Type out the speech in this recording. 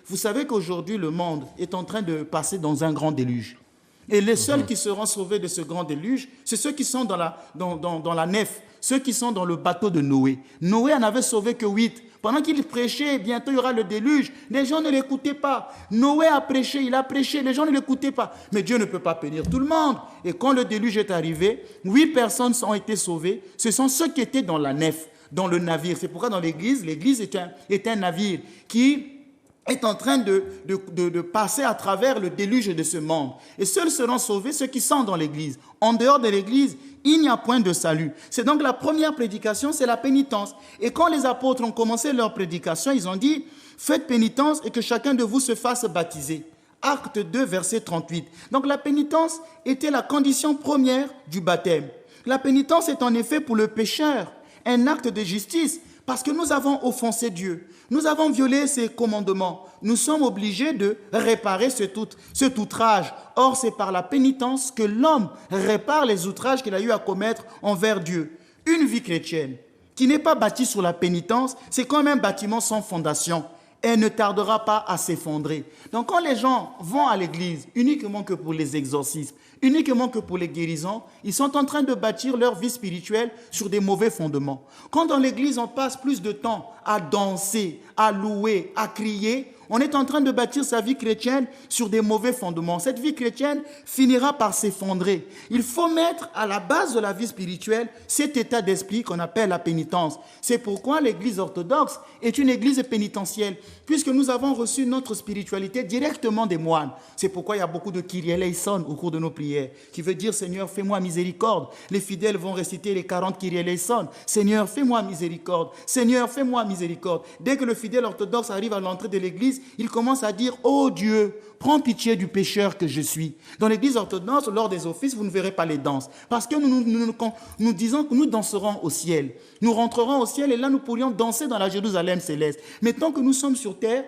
Vous savez qu'aujourd'hui, le monde est en train de passer dans un grand déluge. Et les seuls qui seront sauvés de ce grand déluge, c'est ceux qui sont dans la nef, ceux qui sont dans le bateau de Noé. Noé en avait sauvé que 8. Pendant qu'il prêchait, bientôt il y aura le déluge, les gens ne l'écoutaient pas. Noé a prêché, il a prêché, les gens ne l'écoutaient pas. Mais Dieu ne peut pas bénir tout le monde. Et quand le déluge est arrivé, 8 personnes ont été sauvées. Ce sont ceux qui étaient dans la nef, dans le navire. C'est pourquoi dans l'église est un navire qui est en train de passer à travers le déluge de ce monde. Et seuls seront sauvés ceux qui sont dans l'église. En dehors de l'église, il n'y a point de salut. C'est donc la première prédication, c'est la pénitence. Et quand les apôtres ont commencé leur prédication, ils ont dit, faites pénitence et que chacun de vous se fasse baptiser. Acte 2, verset 38. Donc la pénitence était la condition première du baptême. La pénitence est en effet pour le pécheur un acte de justice parce que nous avons offensé Dieu. Nous avons violé ses commandements. Nous sommes obligés de réparer cet outrage. Or, c'est par la pénitence que l'homme répare les outrages qu'il a eu à commettre envers Dieu. Une vie chrétienne qui n'est pas bâtie sur la pénitence, c'est comme un bâtiment sans fondation. Elle ne tardera pas à s'effondrer. Donc, quand les gens vont à l'église uniquement que pour les exorcismes, uniquement que pour les guérisons, ils sont en train de bâtir leur vie spirituelle sur des mauvais fondements. Quand dans l'église, on passe plus de temps à danser, à louer, à crier, on est en train de bâtir sa vie chrétienne sur des mauvais fondements. Cette vie chrétienne finira par s'effondrer. Il faut mettre à la base de la vie spirituelle cet état d'esprit qu'on appelle la pénitence. C'est pourquoi l'église orthodoxe est une église pénitentielle, puisque nous avons reçu notre spiritualité directement des moines. C'est pourquoi il y a beaucoup de Kyrie eleison au cours de nos prières, qui veut dire « Seigneur, fais-moi miséricorde ». Les fidèles vont réciter les 40 Kyrie eleison. « Seigneur, fais-moi miséricorde ». « Seigneur, fais-moi miséricorde ». Dès que le fidèle orthodoxe arrive à l'entrée de l'église, il commence à dire « Oh Dieu, prends pitié du pécheur que je suis ». Dans l'église orthodoxe, lors des offices, vous ne verrez pas les danses. Parce que nous disons que nous danserons au ciel. Nous rentrerons au ciel et là, nous pourrions danser dans la Jérusalem céleste. Mais tant que nous sommes sur terre,